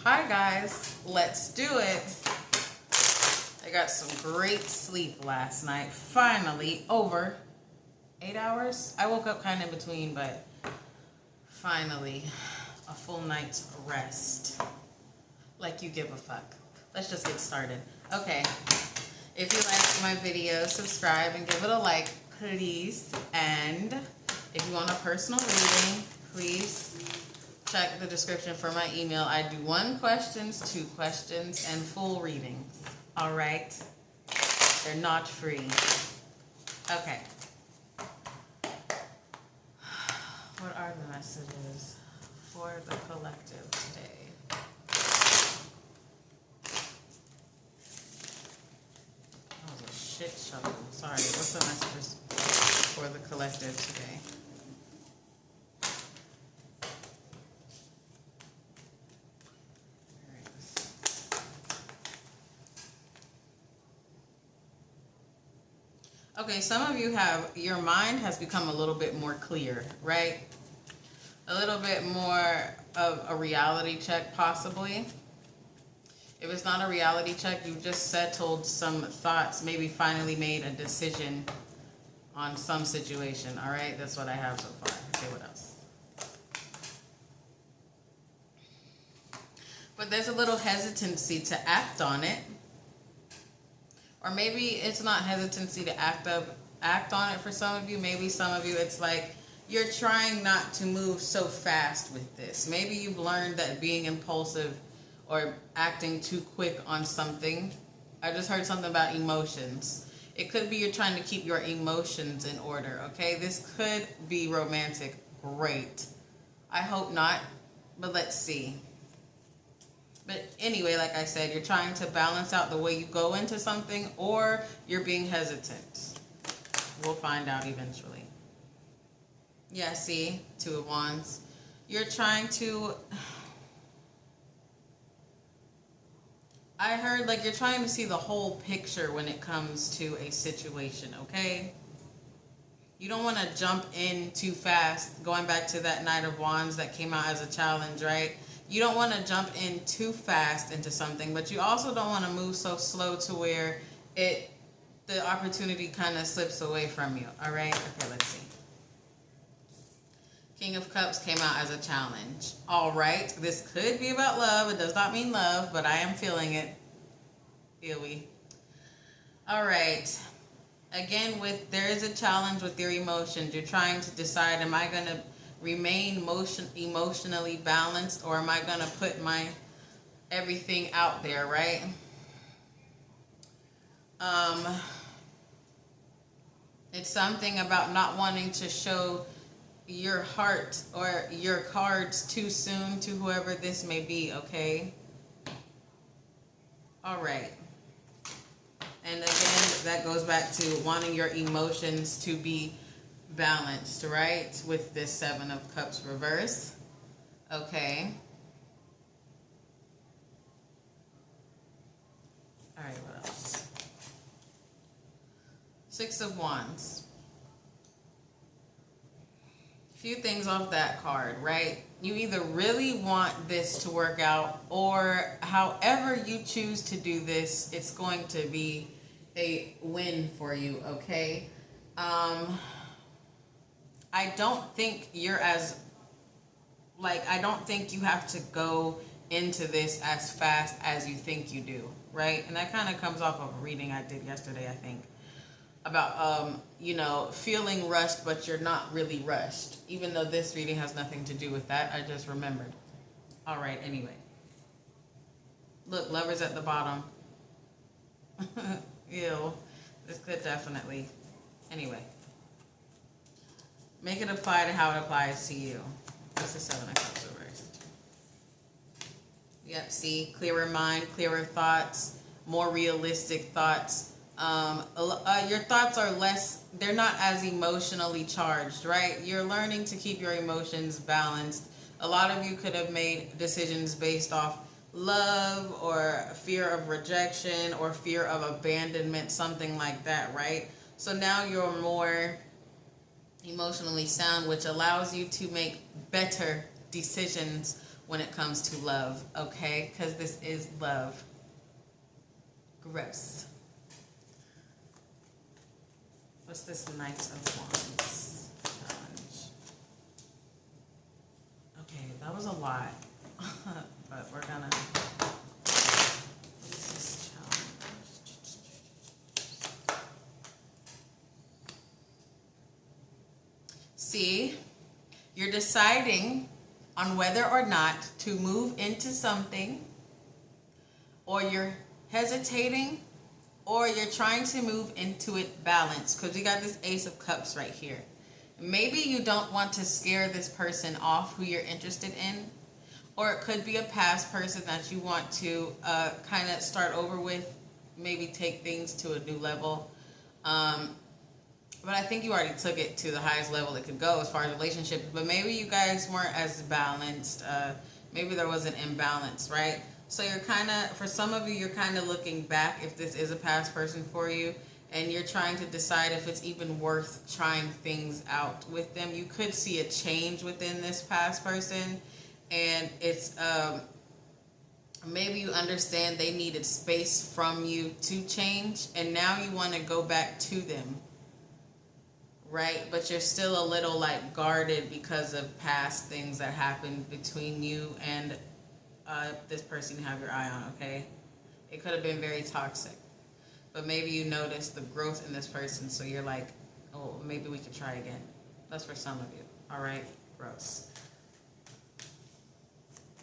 Hi guys, let's do it. I got some great sleep last night. Finally, over 8 hours. I woke up kind of in between, but finally, a full night's rest. Like you give a fuck. Let's just get started. Okay, if you like my video, subscribe and give it a like, please. And if you want a personal reading, please check the description for my email. I do 1 questions, 2 questions, and full readings. All right? They're not free. Okay. What are the messages for the collective today? That was a shit shovel. Sorry. What's the messages for the collective today? Okay, some of you your mind has become a little bit more clear, right? A little bit more of a reality check, possibly. If it's not a reality check, you've just settled some thoughts, maybe finally made a decision on some situation, all right? That's what I have so far. Okay, what else? But there's a little hesitancy to act on it. Or maybe it's not hesitancy to act on it for some of you. Maybe some of you, it's like you're trying not to move so fast with this. Maybe you've learned that being impulsive or acting too quick on something. I just heard something about emotions. It could be you're trying to keep your emotions in order, okay? This could be romantic. Great. I hope not, but let's see. But anyway, like I said, you're trying to balance out the way you go into something, or you're being hesitant. We'll find out eventually. Yeah, see? 2 of Wands. You're trying to... I heard like you're trying to see the whole picture when it comes to a situation, okay? You don't want to jump in too fast. Going back to that Knight of Wands that came out as a challenge, right? You don't want to jump in too fast into something, but you also don't want to move so slow to where the opportunity kind of slips away from you. All right? Okay, let's see. King of Cups came out as a challenge. All right. This could be about love. It does not mean love, but I am feeling it. Feel we? All right. Again, there is a challenge with your emotions. You're trying to decide, am I going to remain emotionally balanced, or am I going to put my everything out there, right? It's something about not wanting to show your heart or your cards too soon to whoever this may be, okay? All right. And again, that goes back to wanting your emotions to be balanced, right? With this 7 of Cups reverse. Okay. All right, what else? 6 of Wands. Few things off that card, right? You either really want this to work out, or however you choose to do this, it's going to be a win for you, okay? I don't think you're as, I don't think you have to go into this as fast as you think you do, right? And that kind of comes off of a reading I did yesterday, I think, about, feeling rushed, but you're not really rushed, even though this reading has nothing to do with that. I just remembered. All right, anyway. Look, Lovers at the bottom. Ew. This could definitely. Anyway. Make it apply to how it applies to you. That's the 7 of Cups reversed. Yep, see? Clearer mind, clearer thoughts, more realistic thoughts. Your thoughts are they're not as emotionally charged, right? You're learning to keep your emotions balanced. A lot of you could have made decisions based off love or fear of rejection or fear of abandonment, something like that, right? So now you're more emotionally sound, which allows you to make better decisions when it comes to love, okay? Because this is love. Gross. What's this Knight of Wands challenge? Okay, that was a lot. But we're gonna... What is this challenge? See? You're deciding on whether or not to move into something, or you're hesitating, or you're trying to move into it balanced, because you got this Ace of Cups right here. Maybe you don't want to scare this person off who you're interested in, or it could be a past person that you want to kind of start over with, maybe take things to a new level. But I think you already took it to the highest level it could go as far as relationships. But maybe you guys weren't as balanced. Maybe there was an imbalance, right? So you're kind of, for some of you, you're kind of looking back if this is a past person for you. And you're trying to decide if it's even worth trying things out with them. You could see a change within this past person. And it's, maybe you understand they needed space from you to change. And now you want to go back to them. Right? But you're still a little like guarded because of past things that happened between you and this person you have your eye on, okay? It could have been very toxic. But maybe you notice the growth in this person, so you're like, oh, maybe we could try again. That's for some of you. All right? Gross.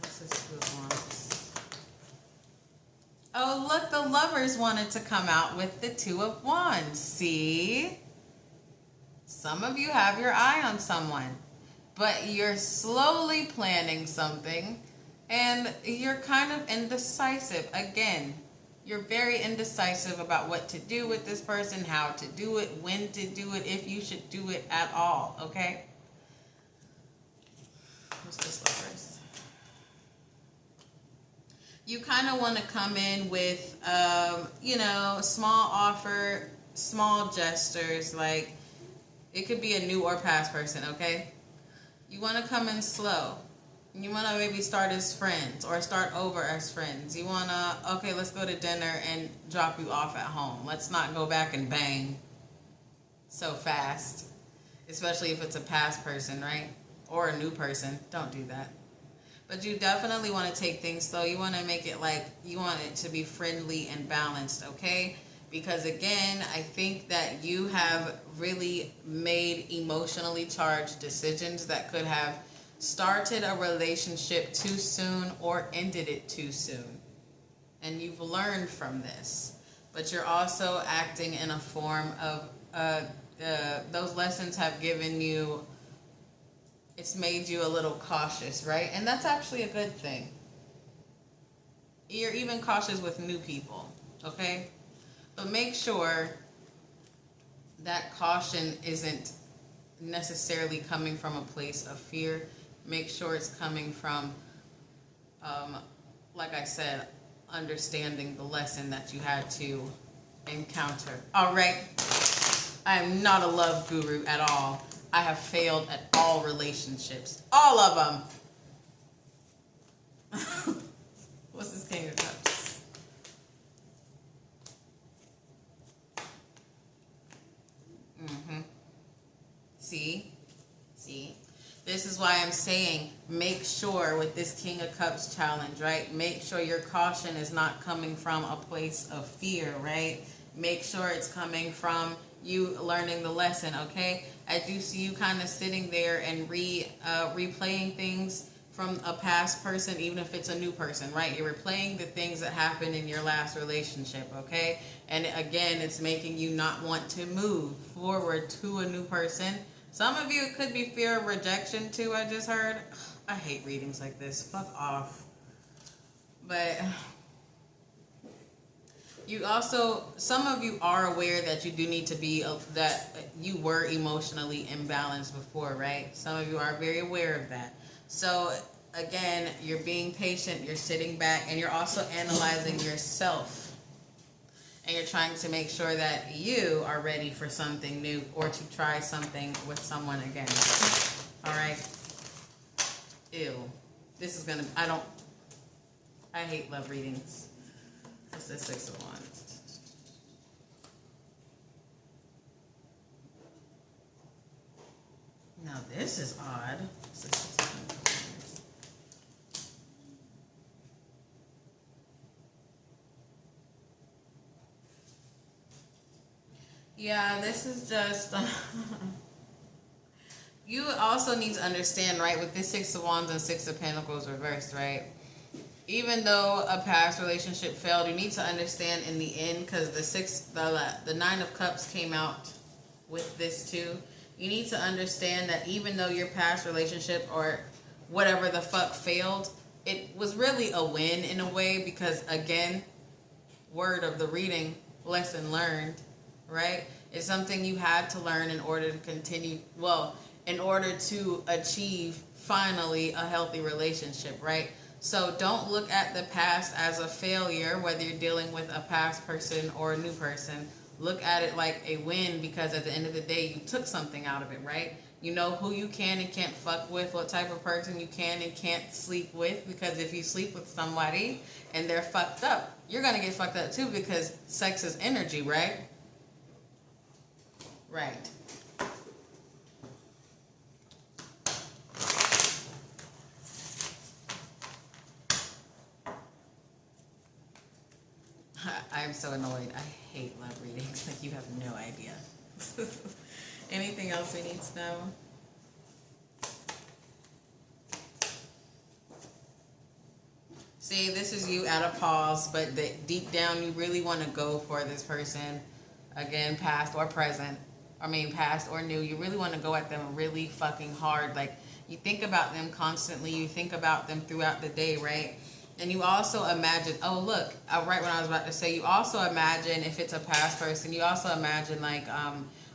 What's this Two of Wands? Oh, look, the Lovers wanted to come out with the Two of Wands. See? Some of you have your eye on someone, but you're slowly planning something, and you're kind of indecisive. Again, you're very indecisive about what to do with this person, how to do it, when to do it, if you should do it at all, okay? What's this Lovers? You kind of want to come in with, you know, small offer, small gestures, like, it could be a new or past person, okay? You want to come in slow. You want to maybe start as friends or start over as friends. You want to, okay, let's go to dinner and drop you off at home. Let's not go back and bang so fast, especially if it's a past person, right? Or a new person. Don't do that. But you definitely want to take things slow. You want to make it like, you want it to be friendly and balanced, okay? Because again, I think that you have really made emotionally charged decisions that could have started a relationship too soon or ended it too soon. And you've learned from this. But you're also acting in a form of, those lessons have given you, it's made you a little cautious, right? And that's actually a good thing. You're even cautious with new people, okay? But make sure that caution isn't necessarily coming from a place of fear. Make sure it's coming from, like I said, understanding the lesson that you had to encounter. All right. I am not a love guru at all. I have failed at all relationships. All of them. What's this King of Cups? See? This is why I'm saying make sure with this King of Cups challenge, right? Make sure your caution is not coming from a place of fear, right? Make sure it's coming from you learning the lesson, okay? I do see you kind of sitting there and replaying things from a past person, even if it's a new person, right? You're replaying the things that happened in your last relationship, okay? And again, it's making you not want to move forward to a new person. Some of you, it could be fear of rejection too, I just heard. I hate readings like this. Fuck off. But you also, some of you are aware that you do need to be, that you were emotionally imbalanced before, right? Some of you are very aware of that. So again, you're being patient, you're sitting back, and you're also analyzing yourself. And you're trying to make sure that you are ready for something new or to try something with someone again. All right? Ew. This is gonna, I hate love readings. What's the Six of Wands? Now this is odd. Yeah, this is just... You also need to understand, right, with this Six of Wands and Six of Pentacles reversed, right? Even though a past relationship failed, you need to understand in the end, because the Nine of Cups came out with this too. You need to understand that even though your past relationship or whatever the fuck failed, it was really a win in a way, because again, word of the reading, lesson learned, right? It's something you had to learn in order to continue, well, in order to achieve finally a healthy relationship, right? So don't look at the past as a failure, whether you're dealing with a past person or a new person. Look at it like a win, because at the end of the day, you took something out of it, right? You know who you can and can't fuck with, what type of person you can and can't sleep with, because if you sleep with somebody and they're fucked up, you're going to get fucked up too, because sex is energy, right? Right. I'm so annoyed. I hate love readings. Like, you have no idea. Anything else we need to know? See, this is you at a pause, but deep down you really want to go for this person. Again, past or present. I mean, past or new. You really want to go at them really fucking hard. Like, you think about them constantly. You think about them throughout the day, right? And you also imagine, oh, look, right when I was about to say, you also imagine, if it's a past person, you also imagine, like,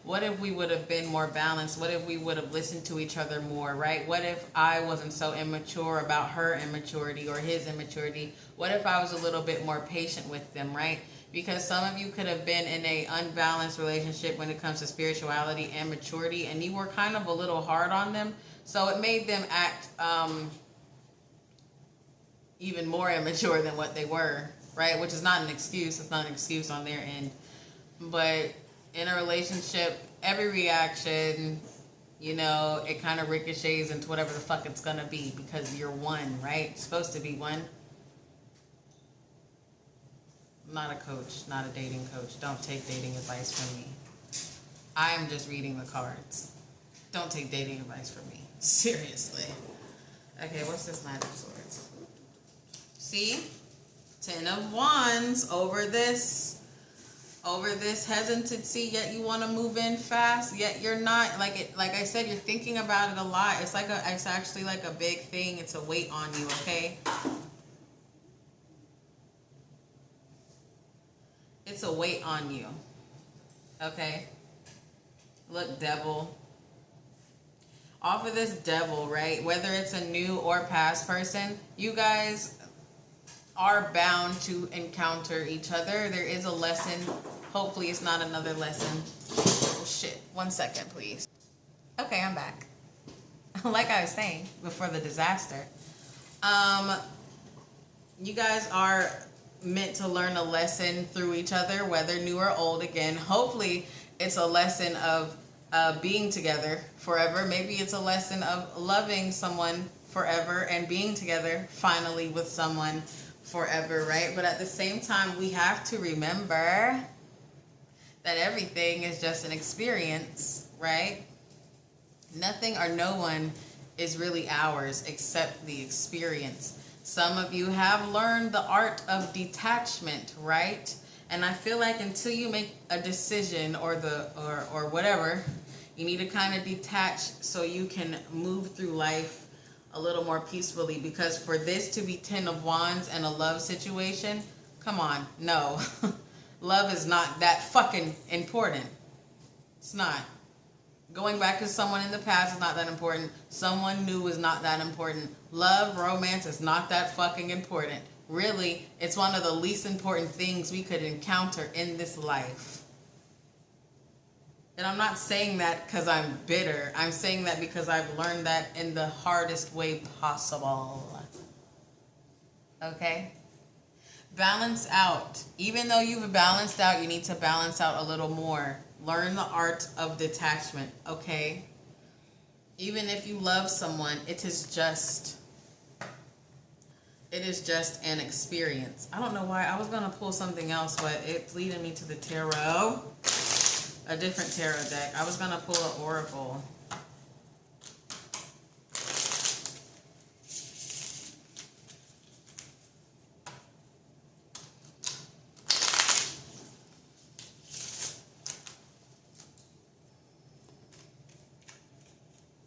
what if we would have been more balanced? What if we would have listened to each other more, right? What if I wasn't so immature about her immaturity or his immaturity? What if I was a little bit more patient with them, right? Because some of you could have been in an unbalanced relationship when it comes to spirituality and maturity, and you were kind of a little hard on them. So it made them act... even more immature than what they were, right? Which is not an excuse. It's not an excuse on their end. But in a relationship, every reaction, you know, it kind of ricochets into whatever the fuck it's gonna be, because you're one, right? You're supposed to be one. I'm not a coach, not a dating coach. Don't take dating advice from me. I am just reading the cards. Don't take dating advice from me. Seriously. Okay, what's this Knight of Swords? See, 10 of Wands over this hesitancy, yet you want to move in fast, yet you're not. Like I said, you're thinking about it a lot. It's actually like a big thing. It's a weight on you, okay? It's a weight on you, okay? Look, Devil. Off of this Devil, right? Whether it's a new or past person, you guys are bound to encounter each other. There is a lesson. Hopefully it's not another lesson. Oh shit. 1 second, please. Okay, I'm back. Like I was saying before the disaster. You guys are meant to learn a lesson through each other, whether new or old. Again, hopefully it's a lesson of being together forever. Maybe it's a lesson of loving someone forever and being together finally with someone forever, right? But at the same time, we have to remember that everything is just an experience, right? Nothing or no one is really ours except the experience. Some of you have learned the art of detachment, right? And I feel like until you make a decision or whatever, you need to kind of detach so you can move through life a little more peacefully, because for this to be 10 of Wands and a love situation, come on, no. Love is not that fucking important. It's not. Going back to someone in the past is not that important. Someone new is not that important. Love, romance is not that fucking important. Really, it's one of the least important things we could encounter in this life. And I'm not saying that because I'm bitter. I'm saying that because I've learned that in the hardest way possible. Okay? Balance out. Even though you've balanced out, you need to balance out a little more. Learn the art of detachment, okay? Even if you love someone, it is just an experience. I don't know why. I was going to pull something else, but it's leading me to the tarot. A different tarot deck. I was going to pull an oracle.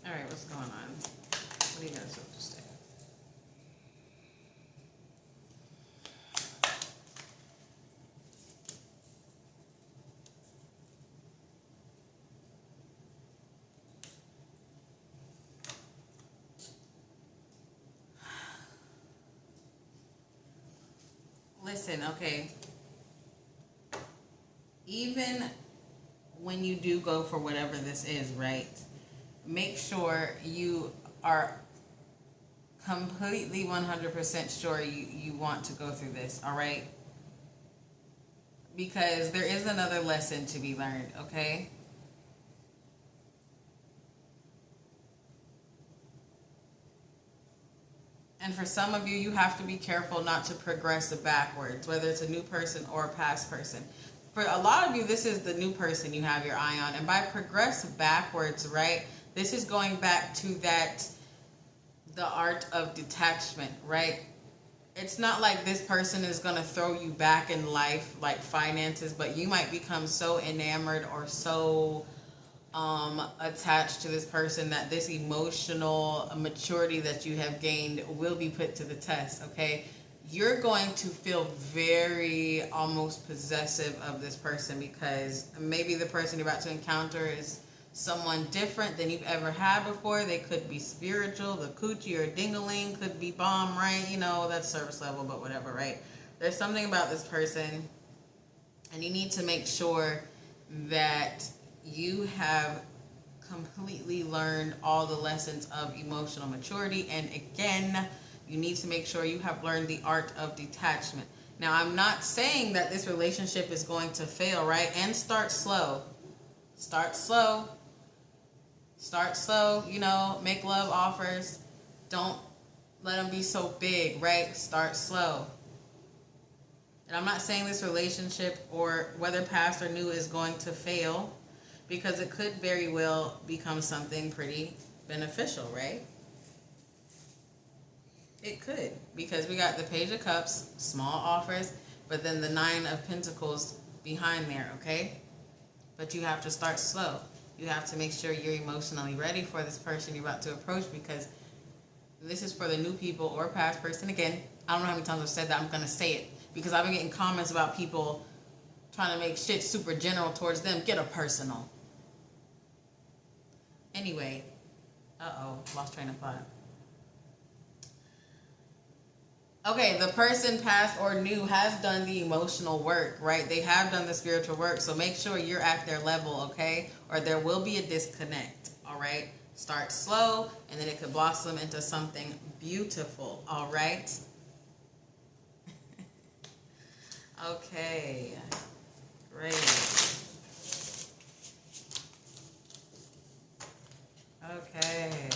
All right, what's going on? What do you guys have to say? Listen, okay. Even when you do go for whatever this is, right? Make sure you are completely 100% sure you want to go through this, all right? Because there is another lesson to be learned, okay? And for some of you, you have to be careful not to progress backwards, whether it's a new person or a past person. For a lot of you, this is the new person you have your eye on. And by progress backwards, right, this is going back to the art of detachment, right? It's not like this person is going to throw you back in life, like finances, but you might become so enamored or so attached to this person that this emotional maturity that you have gained will be put to the test, okay? You're going to feel very almost possessive of this person because maybe the person you're about to encounter is someone different than you've ever had before. They could be spiritual, the coochie or ding-a-ling could be bomb, right? You know, that's service level, but whatever, right? There's something about this person, and you need to make sure that you have completely learned all the lessons of emotional maturity. And again, you need to make sure you have learned the art of detachment. Now, I'm not saying that this relationship is going to fail, right? And start slow. Start slow. Start slow, you know, make love offers. Don't let them be so big, right? Start slow. And I'm not saying this relationship, or whether past or new, is going to fail, because it could very well become something pretty beneficial, right? It could, because we got the Page of Cups, small offers, but then the Nine of Pentacles behind there, okay? But you have to start slow. You have to make sure you're emotionally ready for this person you're about to approach, because this is for the new people or past person. Again, I don't know how many times I've said that. I'm going to say it because I've been getting comments about people trying to make shit super general towards them. Get a personal. Anyway, lost train of thought. Okay, the person past or new has done the emotional work, right? They have done the spiritual work. So make sure you're at their level, okay? Or there will be a disconnect, all right? Start slow, and then it could blossom into something beautiful, all right? Okay, great. Okay,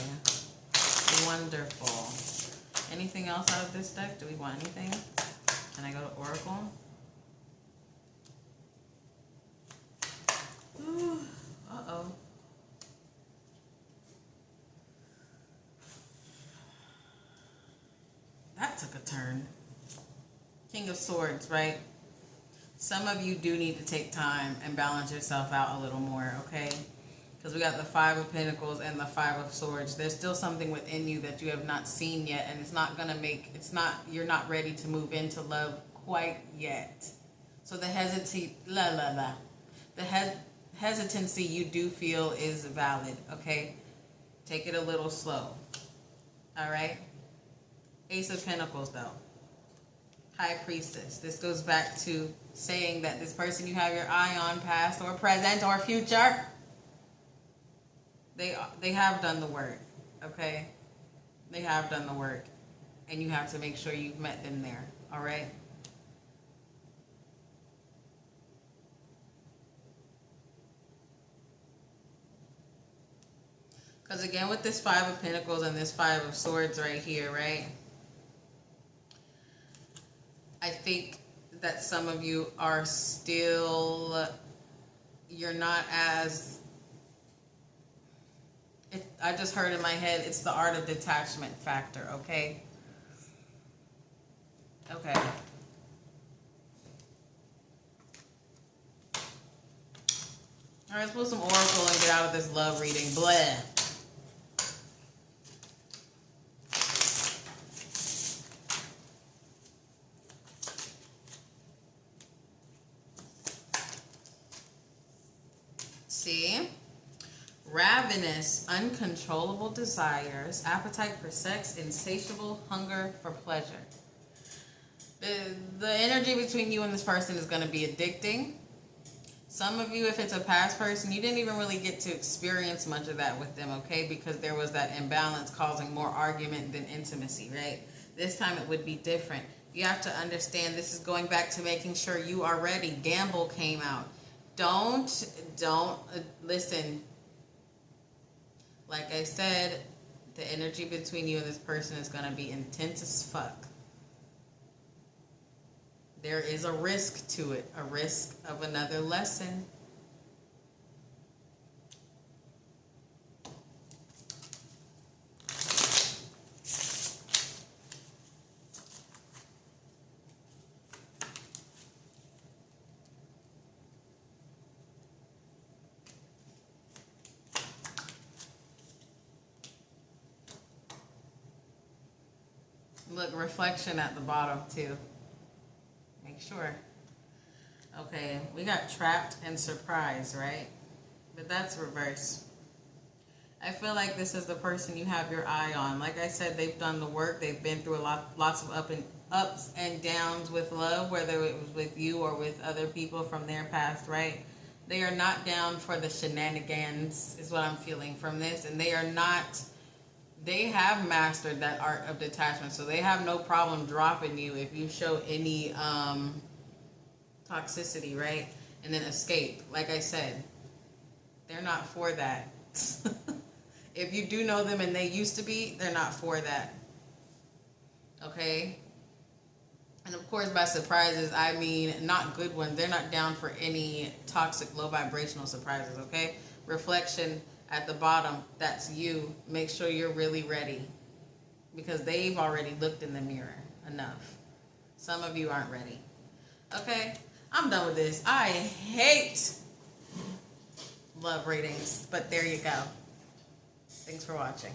wonderful. Anything else out of this deck? Do we want anything? Can I go to Oracle? Ooh, uh-oh. That took a turn. King of Swords, right? Some of you do need to take time and balance yourself out a little more, okay? Because we got the Five of Pentacles and the Five of Swords. There's still something within you that you have not seen yet, and it's not going to you're not ready to move into love quite yet. So the hesitancy you do feel is valid, okay? Take it a little slow, all right? Ace of Pentacles, though. High Priestess. This goes back to saying that this person you have your eye on, past or present or future, they have done the work, okay? They have done the work. and you have to make sure you've met them there. All right? Because again, with this Five of Pentacles and this Five of Swords right here, right? I think that some of you are still, you're not as, I just heard in my head, it's the art of detachment factor, okay? Okay. All right, let's pull some oracle and get out of this love reading. Blah. See? Ravenous, uncontrollable desires, appetite for sex, insatiable hunger for pleasure. The energy between you and this person is going to be addicting. Some of you, if it's a past person, you didn't even really get to experience much of that with them, okay? Because there was that imbalance causing more argument than intimacy, right? This time it would be different. You have to understand this is going back to making sure you are ready. Gamble came out. Don't listen. Like I said, the energy between you and this person is going to be intense as fuck. There is a risk to it, a risk of another lesson. Look, reflection at the bottom too. Make sure. Okay, we got trapped and surprised, right? But that's reverse. I feel like this is the person you have your eye on. Like I said, they've done the work. They've been through lots of ups and downs with love, whether it was with you or with other people from their past, right? They are not down for the shenanigans, is what I'm feeling from this. And they have mastered that art of detachment. So they have no problem dropping you if you show any toxicity, right? And then escape. Like I said, they're not for that. If you do know them and they used to be, they're not for that. Okay? And of course, by surprises, I mean not good ones. They're not down for any toxic, low vibrational surprises, okay? Reflection at the bottom, that's you. Make sure you're really ready, because they've already looked in the mirror enough. Some of you aren't ready. Okay? I'm done with this. I hate love readings, but there you go. Thanks for watching.